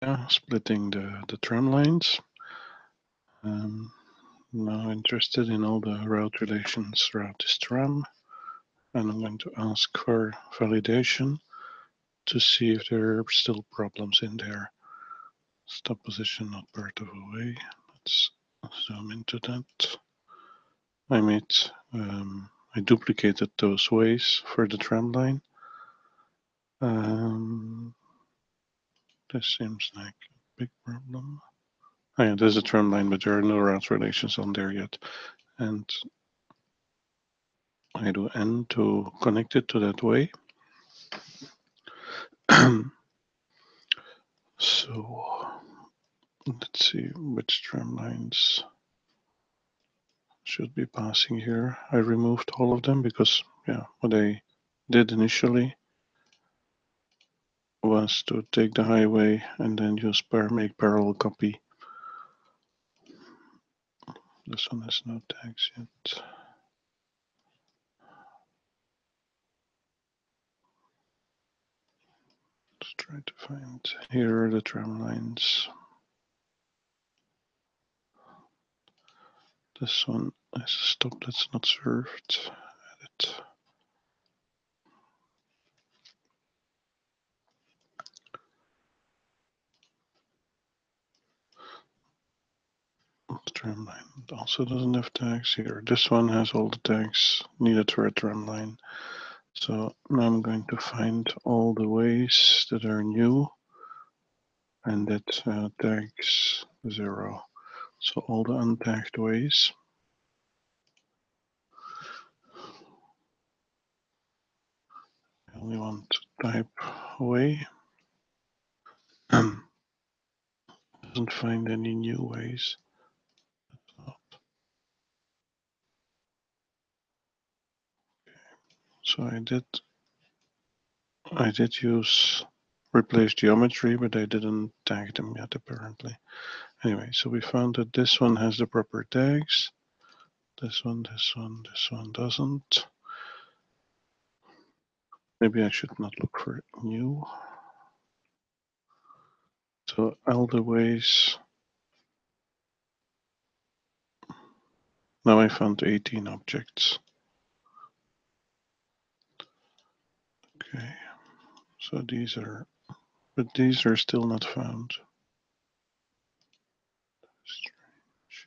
Riga, splitting the tram lines. Now interested in all the route relations throughout this tram, and I'm going to ask for validation to see if there are still problems in there. Stop position not part of a way. Let's zoom into that. I duplicated those ways for the tram line. This seems like a big problem. Oh yeah, there's a tram line, but there are no route relations on there yet. And I do N to connect it to that way. So let's see which tram lines should be passing here. I removed all of them because, yeah, what I did initially was to take the highway and then use make parallel copy. This one has no tags yet. Let's try to find here are the tram lines. This one is a stop that's not served. Edit. The tram line also doesn't have tags here. This one has all the tags needed for a tram line. So now I'm going to find all the ways that are new and that tags 0. So all the untagged ways. I only want to type way. Doesn't find any new ways. So I did use replace geometry, but I didn't tag them yet apparently. Anyway, so we found that this one has the proper tags. This one doesn't. Maybe I should not look for new. So all the ways. Now I found 18 objects. Okay, so these are, but these are still not found. Strange.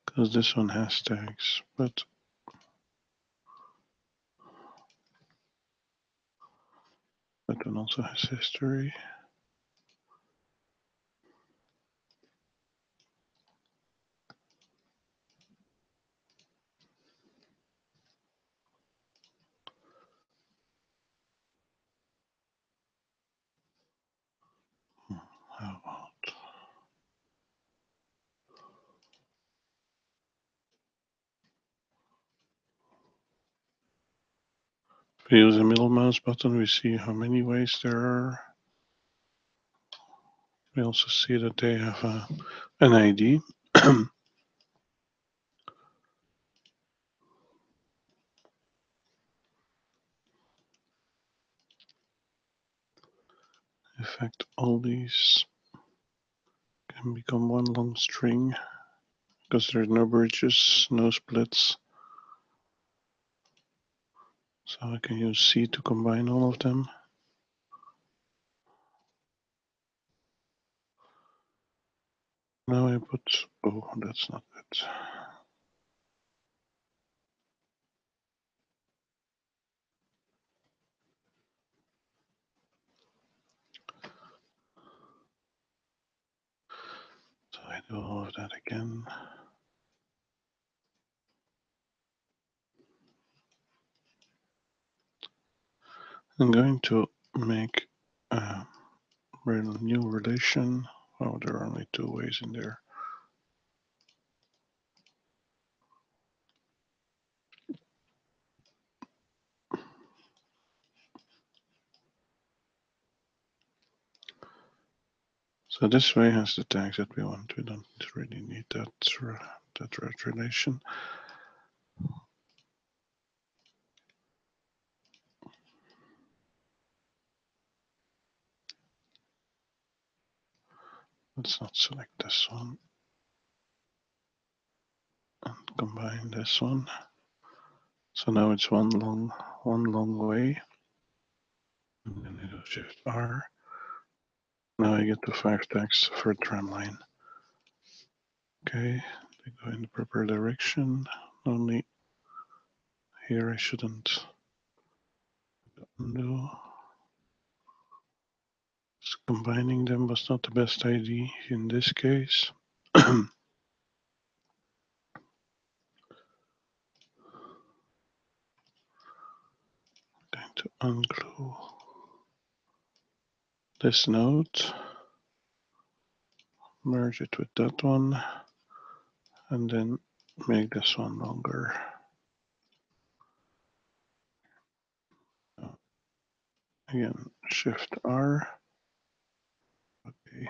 Because this one has tags, but that one also has history. How about if we use a middle mouse button, we see how many ways there are. We also see that they have an ID. In fact, all these can become one long string because there's no bridges, no splits. So I can use C to combine all of them. Now I put, oh, that's not it. So I do all of that again. I'm going to make a new relation. Oh, there are only 2 ways in there. So this way has the tags that we want. We don't really need that relation. Let's not select this one. And combine this one. So now it's one long way. And then I do Shift R. Now I get the 5 tags for tram line. Okay, they go in the proper direction. Only here I shouldn't undo. Combining them was not the best idea in this case. Going to unglue this node, merge it with that one, and then make this one longer. Again, Shift R. Okay.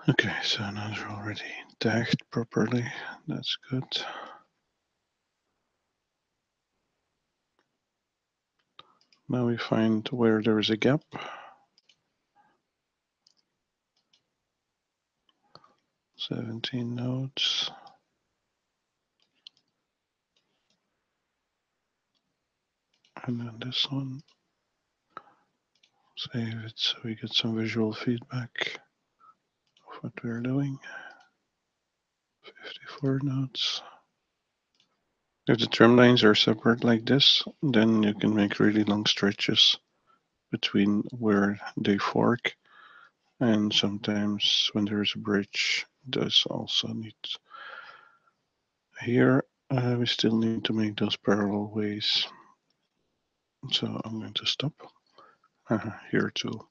Okay, so now they're already tagged properly. That's good. Now we find where there is a gap. 17 nodes. And then this one. Save it so we get some visual feedback of what we're doing. 54 nodes. If the trim lines are separate like this, then you can make really long stretches between where they fork. And sometimes when there's a bridge, there's also need. Here, we still need to make those parallel ways. So I'm going to stop. Here too.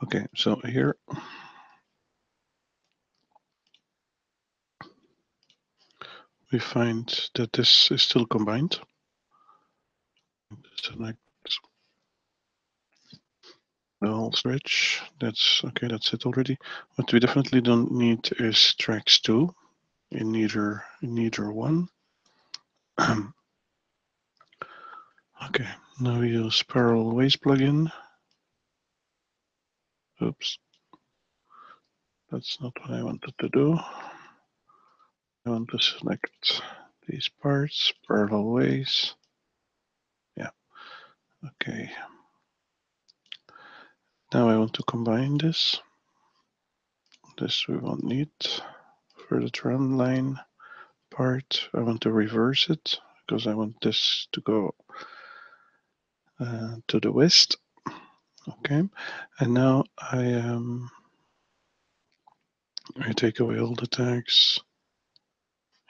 Okay, so here we find that this is still combined. Select the whole stretch. That's okay, that's it already. What we definitely don't need is tracks 2 in neither one. Okay, now we use parallel ways plugin. Oops, that's not what I wanted to do. I want to select these parts, parallel ways. Yeah, okay. Now I want to combine this. This we won't need for the tram line part. I want to reverse it because I want this to go to the west. Okay, and now I take away all the tags.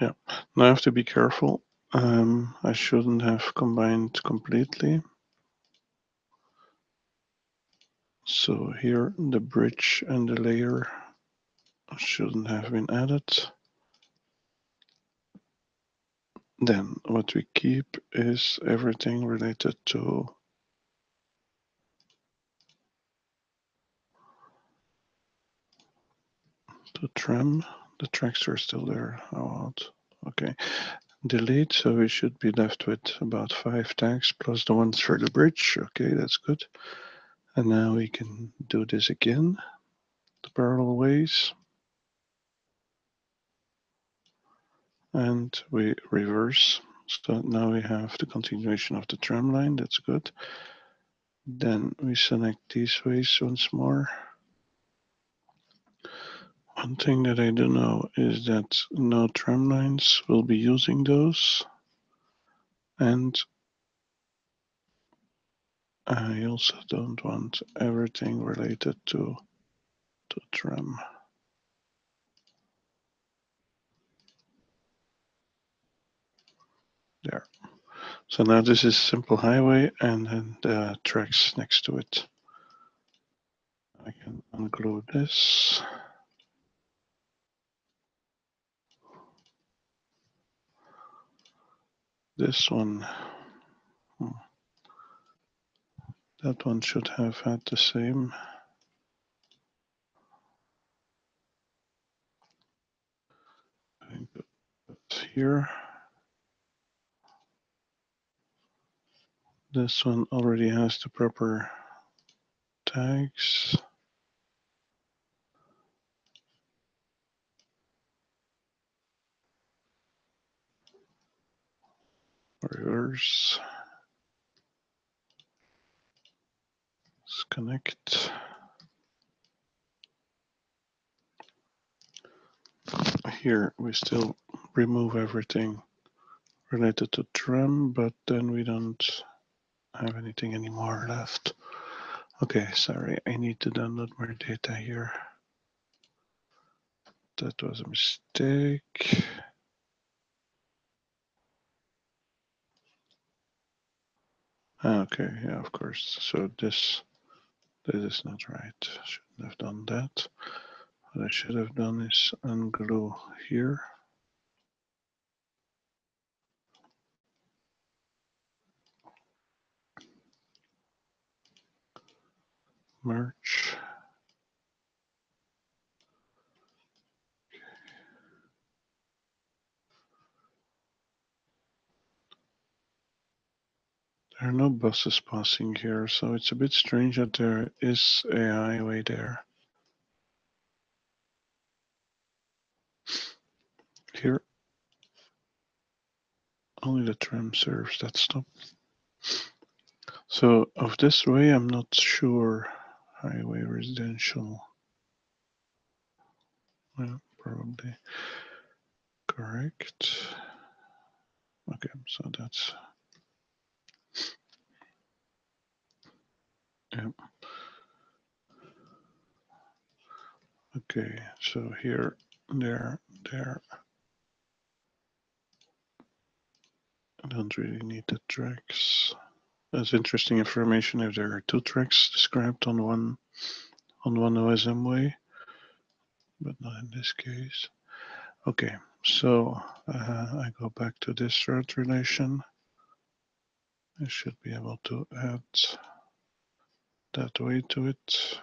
Yeah, now I have to be careful. I shouldn't have combined completely. So here the bridge and the layer shouldn't have been added. Then what we keep is everything related to tram. The tracks are still there. Oh, okay. Delete, so we should be left with about 5 tags plus the ones for the bridge. Okay, that's good. And now we can do this again, the parallel ways. And we reverse. So now we have the continuation of the tram line. That's good. Then we select these ways once more. One thing that I do know is that no tram lines will be using those. And I also don't want everything related to tram. There. So now this is simple highway and then the tracks next to it. I can unglue this. This one. That one should have had the same. I think that's here. This one already has the proper tags. Reverse. Let's connect. Here we still remove everything related to tram, but then we don't have anything anymore left. Okay, sorry, I need to download more data here. That was a mistake. Okay, yeah, of course. So this is not right. Shouldn't have done that. What I should have done is unglue here. Merge. There are no buses passing here, so it's a bit strange that there is a highway there. Here, only the tram serves that stop. So of this way, I'm not sure. Highway residential. Well, probably correct. Okay, so that's, yeah. Okay, so here, there. I don't really need the tracks. That's interesting information if there are two tracks described on one OSM way, but not in this case. Okay, so I go back to this route relation. I should be able to add that way to it.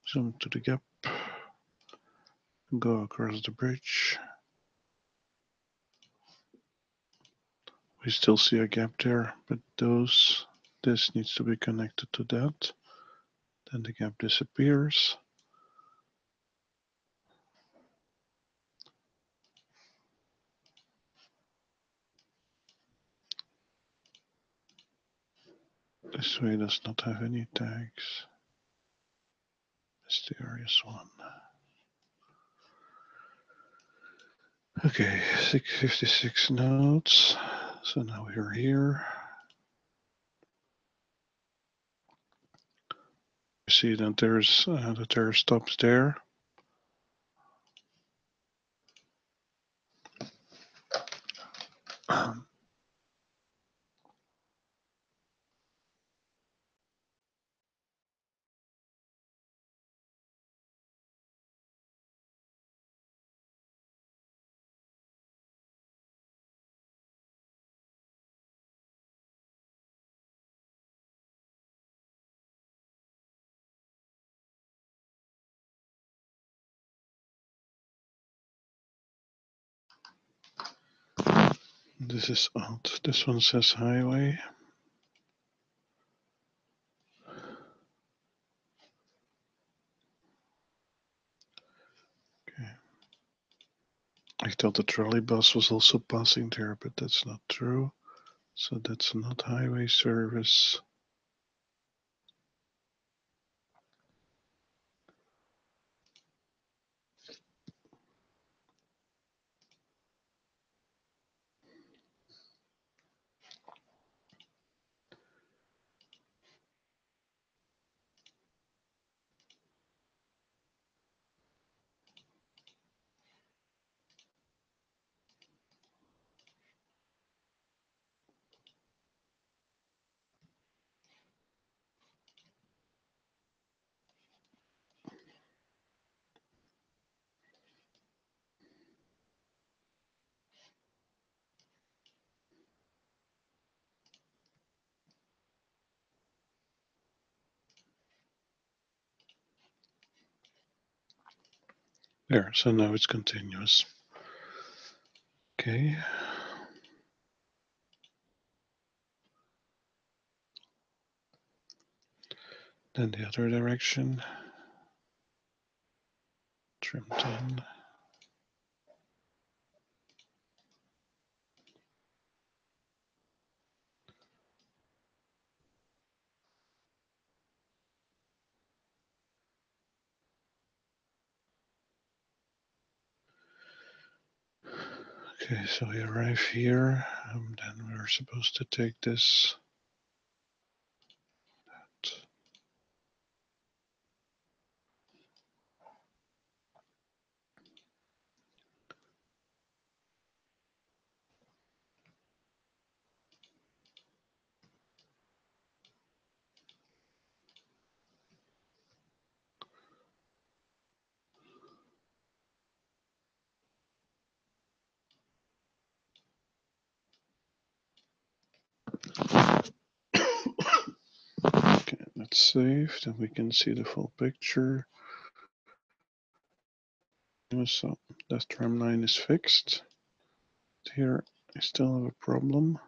Zoom to the gap. Go across the bridge. We still see a gap there, but this needs to be connected to that. Then the gap disappears. This way does not have any tags. Mysterious one. Okay, 656 nodes. So now we're here. You see that there are stops there. This is odd. This one says highway. Okay. I thought the trolley bus was also passing there, but that's not true. So that's not highway service. There, so now it's continuous. Okay. Then the other direction. Trim 10. Okay, so we arrive here, and then we're supposed to take this. Okay, let's save, then we can see the full picture. So that tram line is fixed. Here I still have a problem.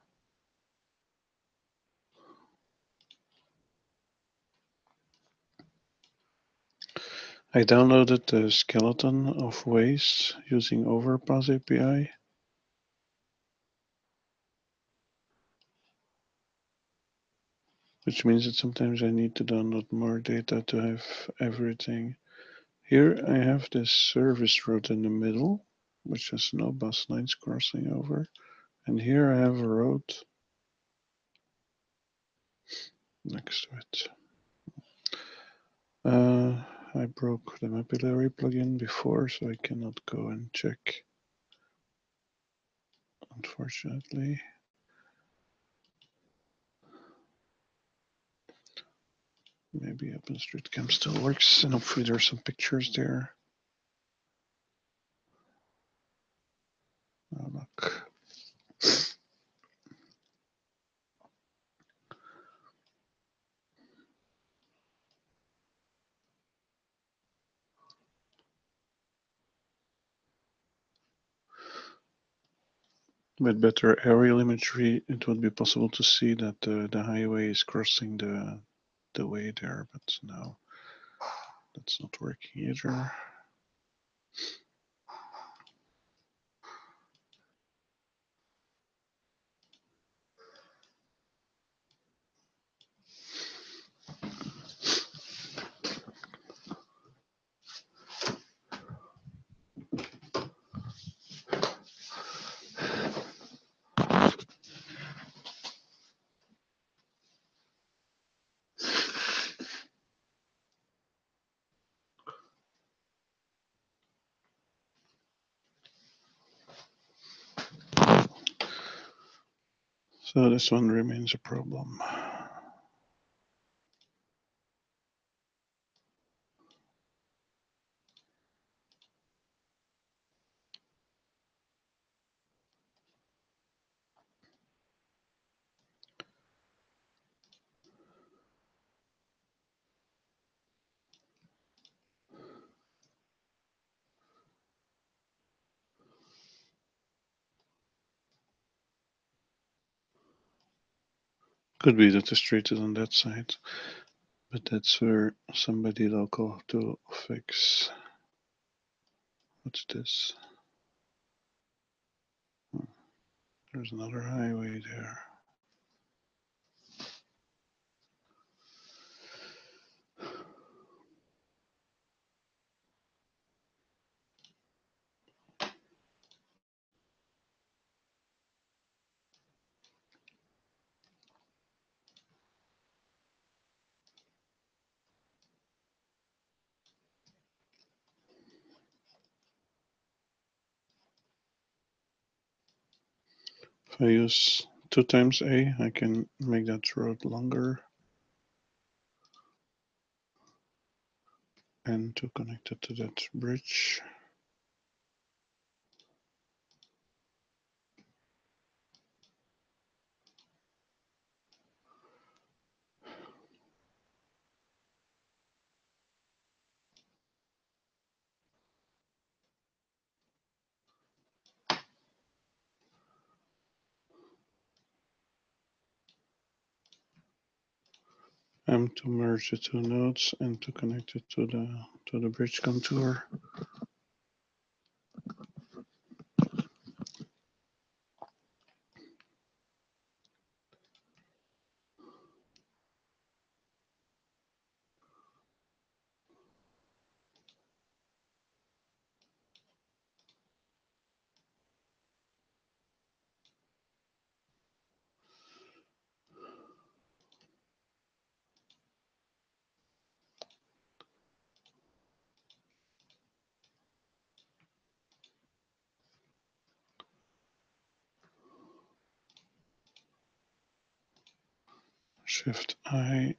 I downloaded the skeleton of ways using Overpass API. Which means that sometimes I need to download more data to have everything. Here I have this service road in the middle, which has no bus lines crossing over. And here I have a road next to it. I broke the Mapillary plugin before, so I cannot go and check, unfortunately. Maybe OpenStreetMap still works, and hopefully there's some pictures there. Oh, look. With better aerial imagery, it would be possible to see that the highway is crossing the way there, but no, that's not working either. So this one remains a problem. Could be that the street is on that side, but that's where somebody local to fix. What's this? There's another highway there. If I use 2 times A, I can make that road longer. And to connect it to that bridge. OSM to merge the two nodes and to connect it to the bridge contour. Shift I.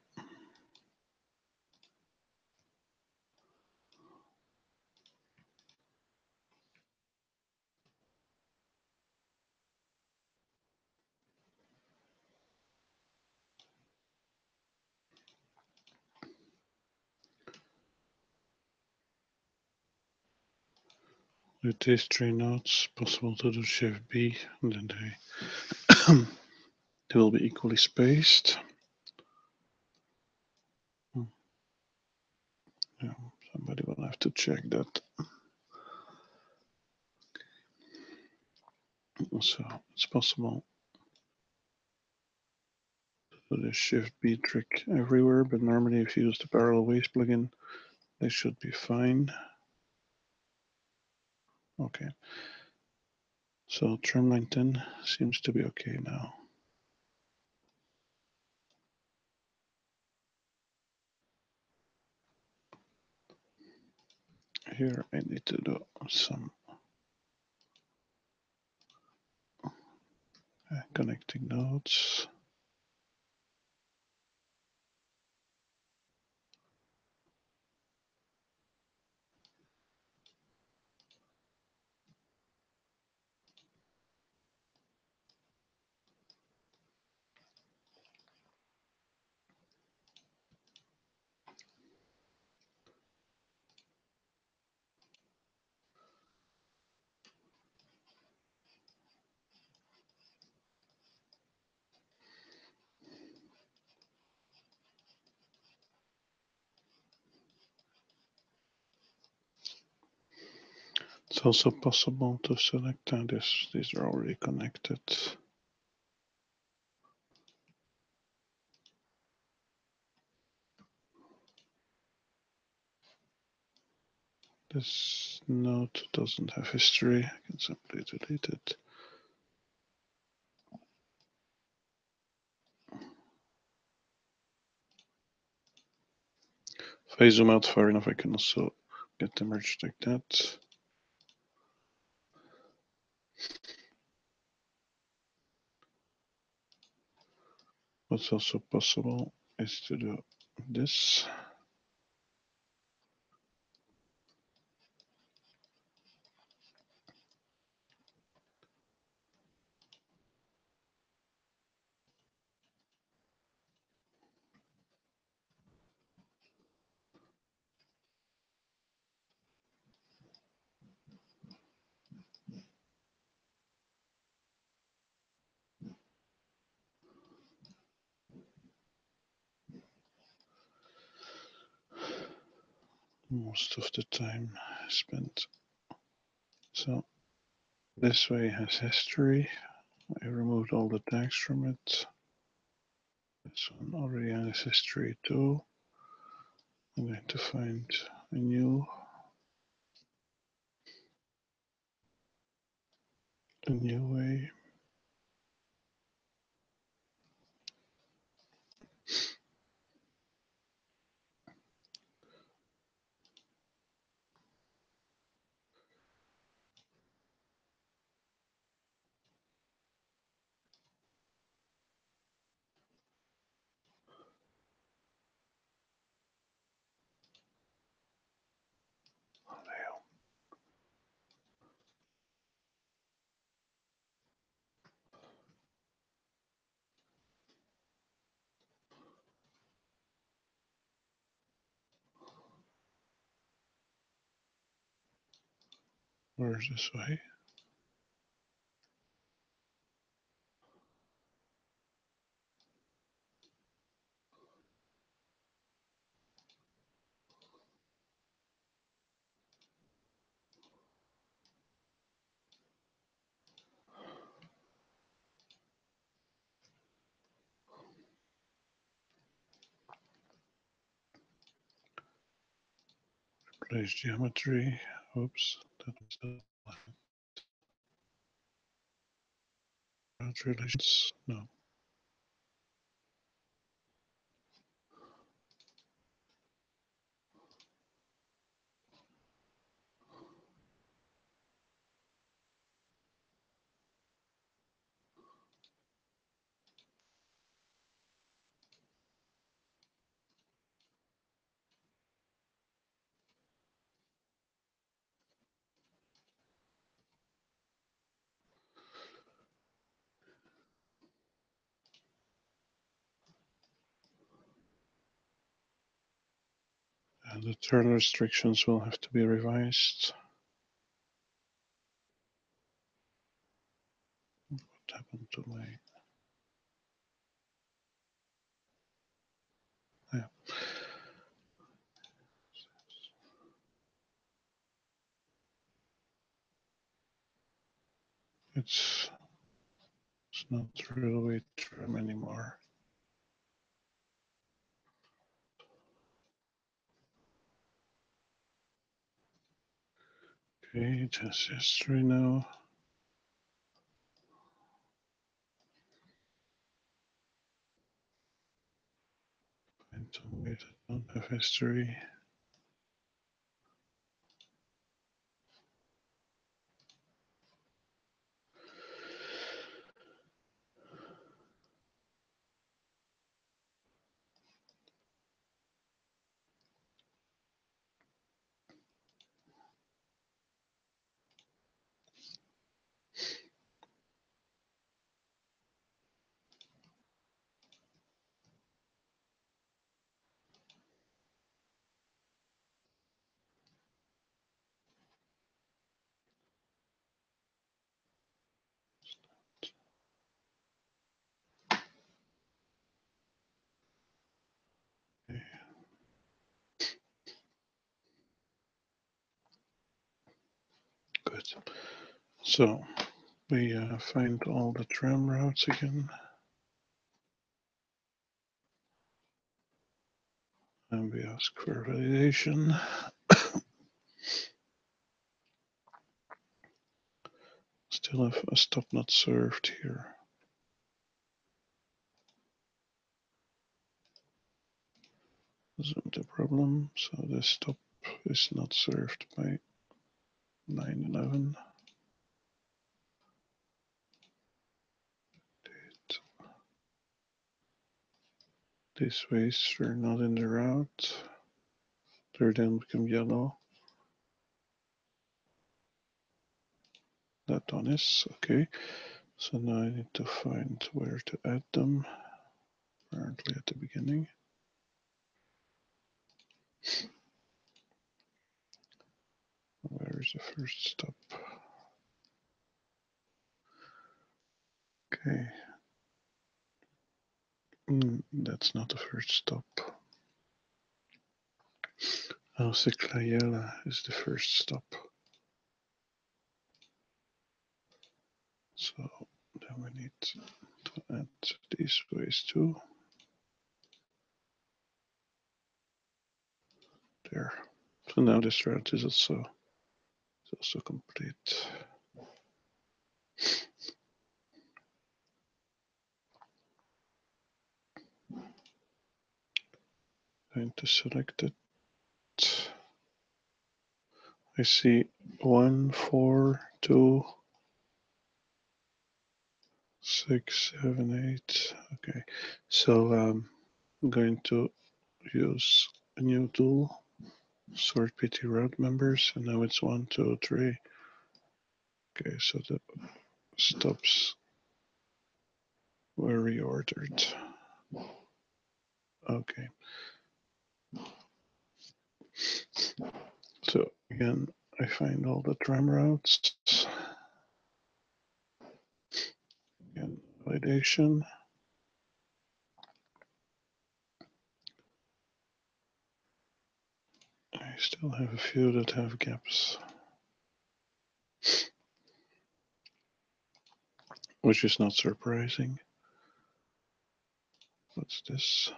With these three nodes, possible to do Shift B, and then they will be equally spaced. Yeah, somebody will have to check that. So it's possible to do the Shift B trick everywhere, but normally if you use the parallel ways plugin, they should be fine. Okay. So tramline 10 seems to be okay now. Here I need to do some connecting nodes. It's also possible to select this. These are already connected. This node doesn't have history. I can simply delete it. If I zoom out far enough, I can also get them merged like that. What's also possible is to do this. Most of the time spent. So this way has history. I removed all the tags from it. This one already has history too. I'm going to find a new way. Where's this way? Replace geometry. Oops, that was the route relations. No. And the turn restrictions will have to be revised. What happened to my... Yeah. It's not railway tram anymore. Okay, it has history now. Find some way that don't have history. Okay. Good. So we find all the tram routes again. And we ask for validation. Still have a stop not served here. Isn't the problem? So this stop is not served by 911. These ways are not in the route. They then become yellow. That one is okay. So now I need to find where to add them. Apparently at the beginning. Where is the first stop? Okay. That's not the first stop. Alciclayela is the first stop. So then we need to add these ways too. There. So now this route is also complete. Going to select it. I see 1, 4, 2, 6, 7, 8. Okay, so I'm going to use a new tool, sort PT route members, and now it's 1, 2, 3. Okay, so the stops were reordered. Okay. So again, I find all the tram routes. Again, validation. I still have a few that have gaps, which is not surprising. What's this?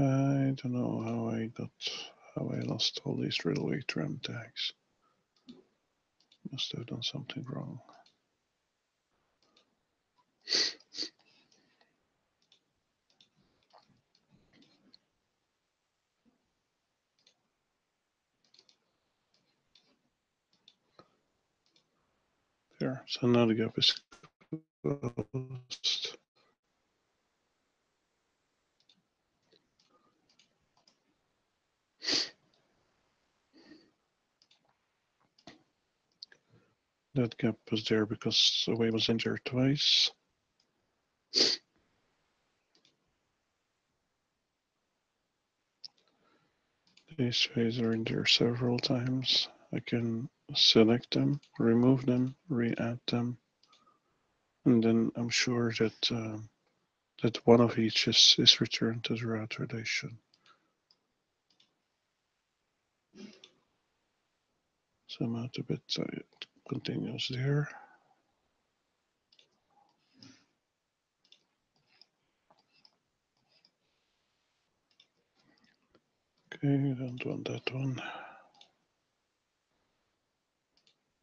I don't know how I lost all these railway tram tags. Must have done something wrong. There, so now the gap is closed. That gap was there because the way was injured twice. These ways are in there several times. I can select them, remove them, re-add them, and then I'm sure that that one of each is returned to the route relation. Zoom out a bit so it continues there. Okay, don't want that one.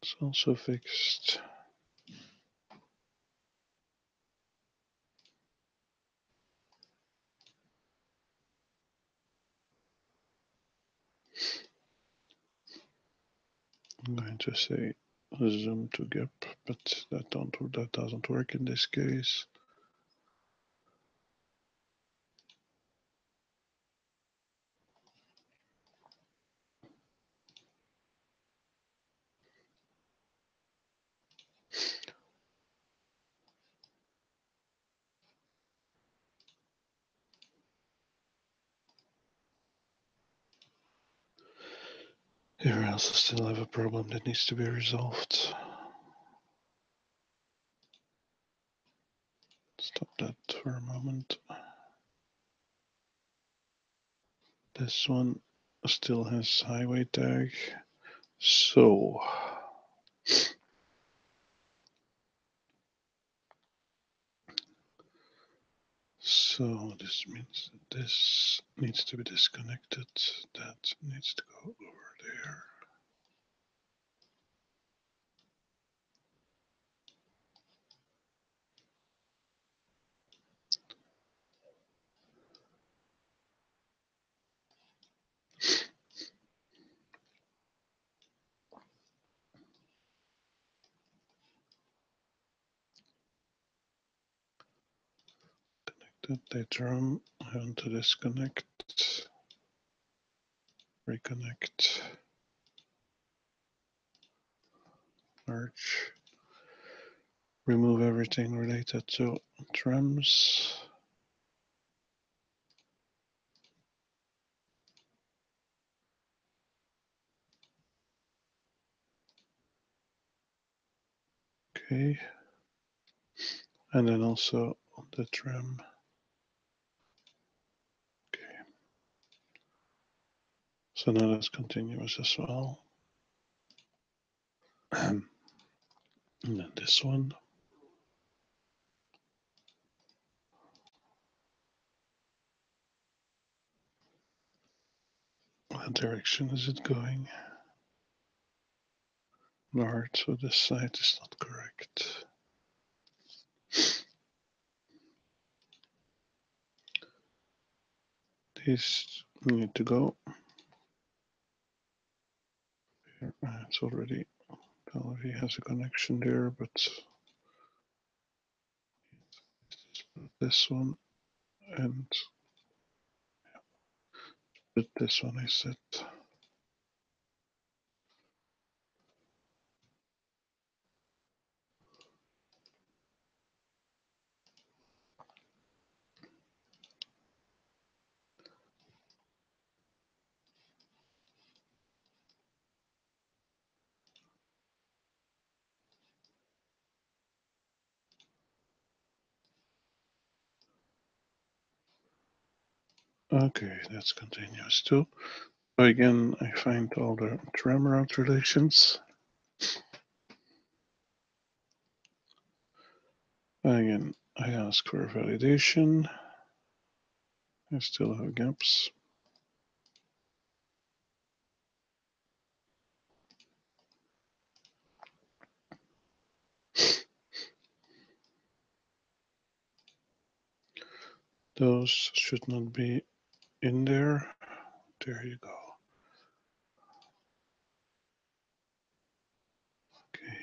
It's also fixed. I'm going to say zoom to gap, but that doesn't work in this case. Here I also still have a problem that needs to be resolved. Stop that for a moment. This one still has highway tag. So this means that this needs to be disconnected. That needs to go over there. That tram. I want to disconnect, reconnect, merge, remove everything related to trams. Okay. And then also the tram. Okay. So now that's continuous as well. And then this one. What direction is it going? North, so this side is not correct. These need to go. It's already has a connection there, but this one and this one is it. Okay, that's continuous too. So again, I find all the tram route relations. Again, I ask for a validation. I still have gaps. Those should not be in there. There you go. Okay,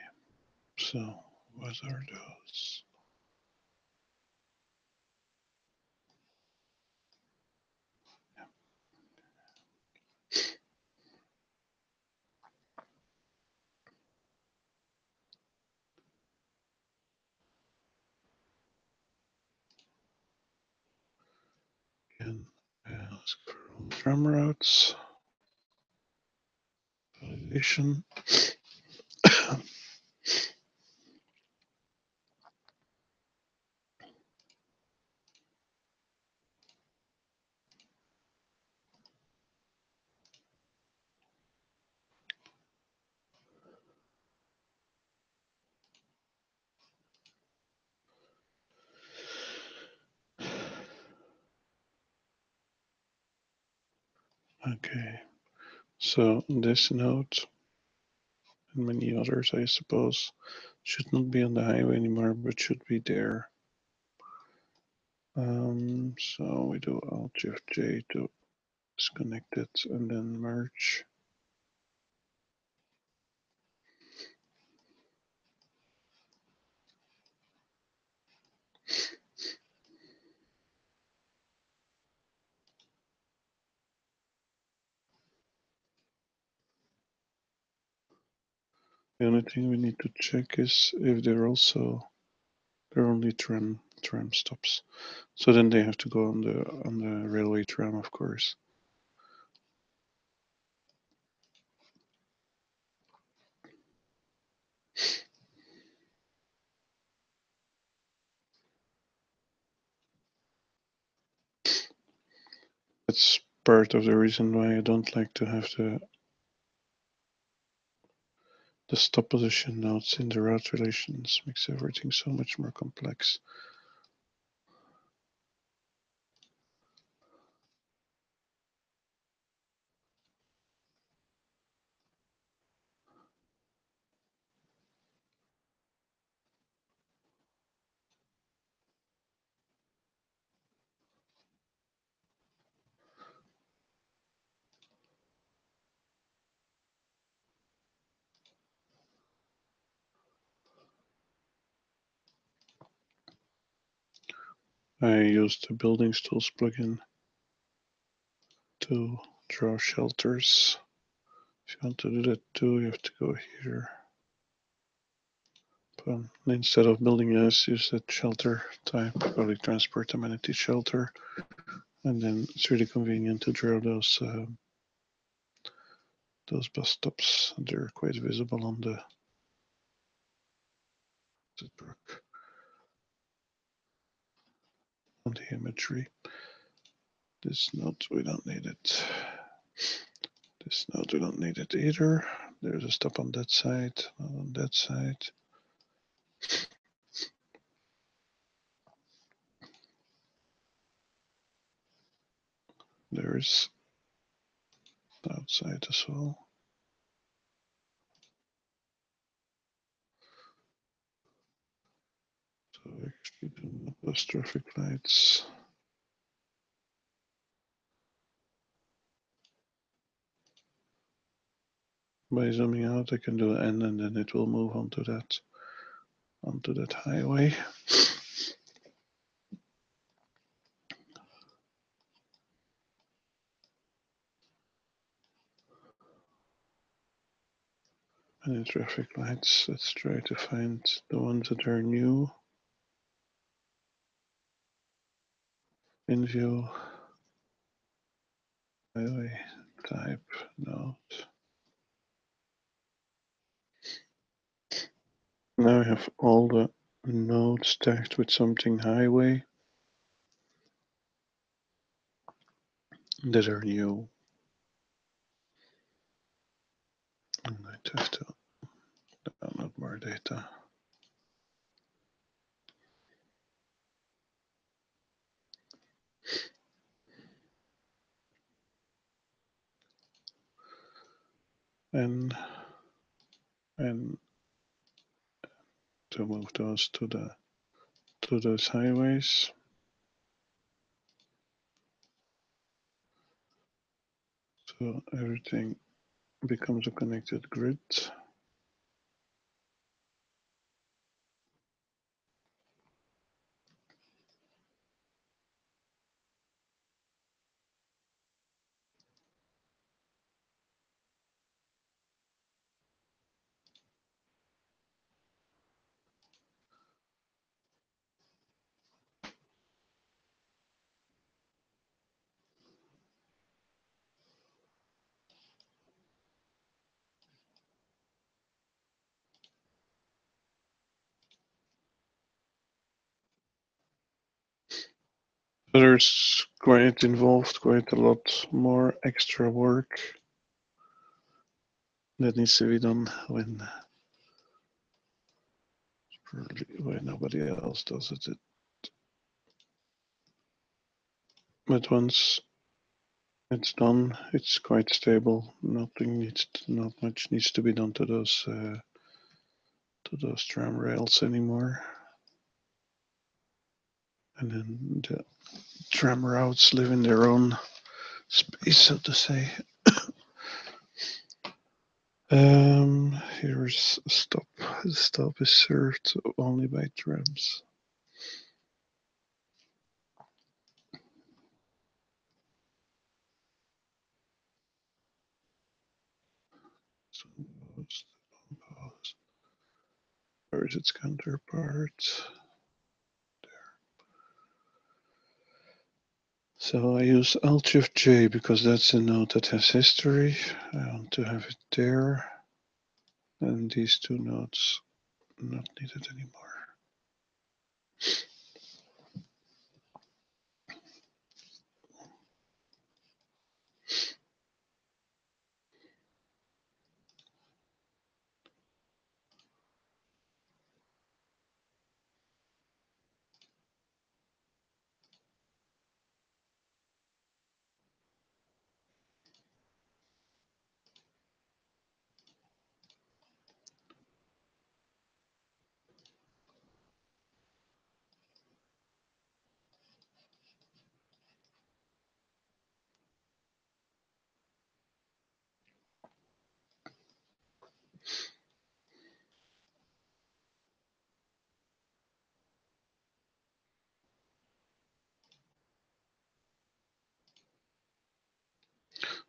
so what are those? Again, ask for tram routes. Validation. Okay, so this node and many others, I suppose, should not be on the highway anymore, but should be there. So we do Alt Shift J to disconnect it and then merge. The only thing we need to check is if they're only tram stops. So then they have to go on the railway tram, of course. That's part of the reason why I don't like to have the stop position nodes in the route relations. Makes everything so much more complex. I used the buildings tools plugin to draw shelters. If you want to do that too, you have to go here. Instead of building S, use that shelter type, public transport amenity shelter. And then it's really convenient to draw those bus stops. They're quite visible on the imagery. This node, we don't need it. This node, we don't need it either. There's a stop on that side, not on that side. There's outside as well. So actually do not those traffic lights. By zooming out, I can do N and then it will move onto that highway. And in traffic lights, let's try to find the ones that are new. In view, highway type, node. Now I have all the nodes tagged with something highway that are new. And I have to download more data. and to move those to those highways. So everything becomes a connected grid. So there's quite involved, quite a lot more extra work that needs to be done when nobody else does it. But once it's done, it's quite stable. Not much needs to be done to those tram rails anymore. And then the tram routes live in their own space, so to say. Here's a stop. The stop is served only by trams. Where is its counterpart? So I use Alt-Shift-J because that's a node that has history. I want to have it there. And these two nodes not needed anymore.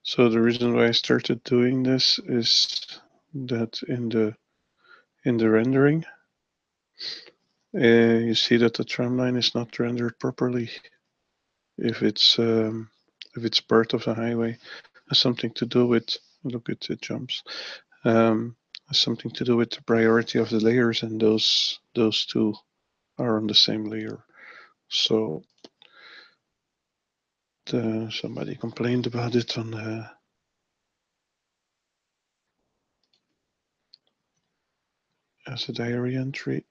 So the reason why I started doing this is that in the rendering, you see that the tram line is not rendered properly. If it's part of the highway, it has something to do with, look at it jumps, has something to do with the priority of the layers, and those two are on the same layer. So somebody complained about it on the as a diary entry,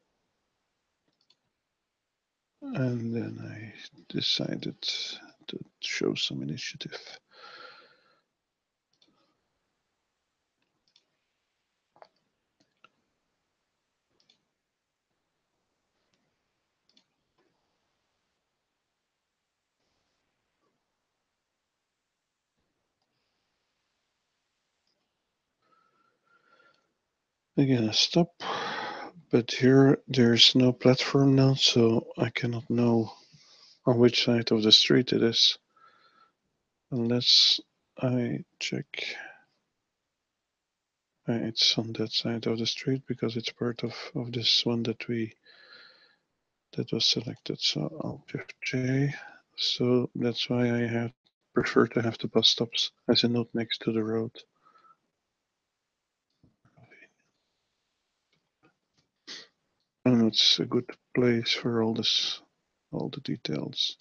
and then I decided to show some initiative. Again, a stop, but here there's no platform now, so I cannot know on which side of the street it is unless I check. It's on that side of the street because it's part of this one that was selected. So I'll shift J. So that's why I prefer to have the bus stops as a node next to the road. And it's a good place for all the details.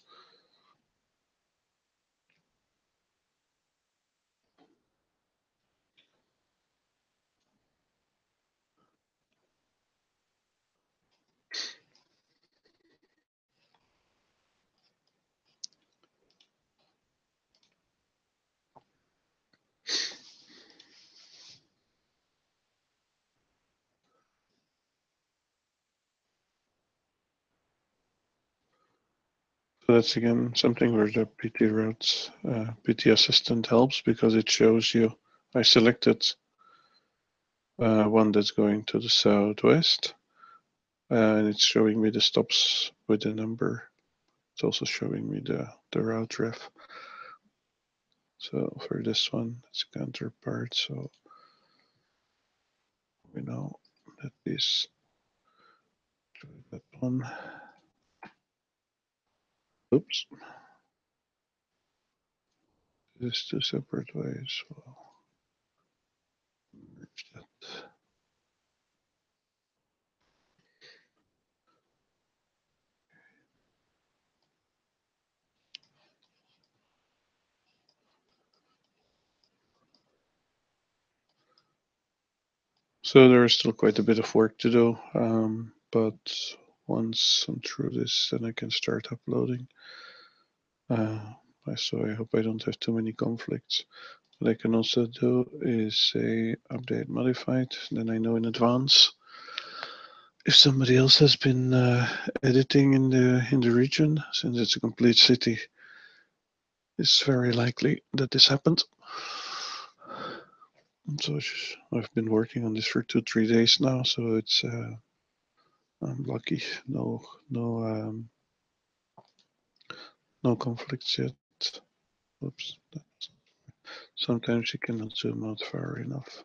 So that's again something where the PT routes, PT assistant helps because it shows you. I selected one that's going to the southwest, and it's showing me the stops with the number. It's also showing me the route ref. So for this one, it's a counterpart. So we know that is that one. Oops. This is two separate ways. Well, merge that. So there is still quite a bit of work to do, but once I'm through this, then I can start uploading. So I hope I don't have too many conflicts. What I can also do is say update modified, then I know in advance if somebody else has been editing in the region, since it's a complete city. It's very likely that this happened. So I've been working on this for 2-3 days now, so it's I'm lucky. No conflicts yet. Oops. Sometimes you cannot zoom out far enough.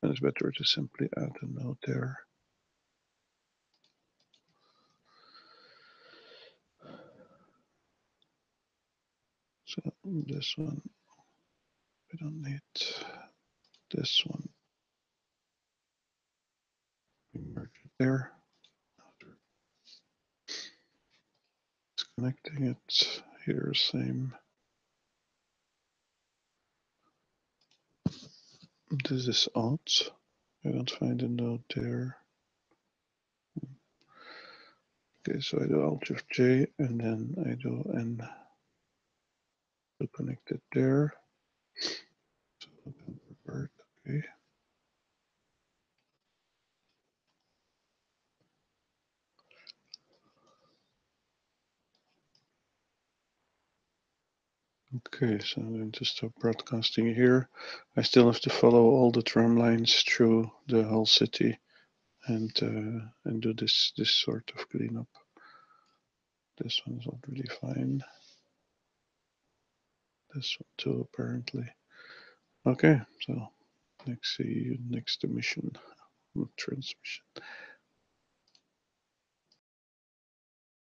And it's better to simply add a note there. So this one, we don't need this one. We merge it there. Connecting it here, same. This is odd. I don't find a note there. Okay, so I do Alt-J and then I do N to connect it there. So okay. Okay, so I'm going to stop broadcasting here. I still have to follow all the tram lines through the whole city and do this sort of cleanup. This one's already fine. This one too, apparently. Okay, so see you next emission, transmission.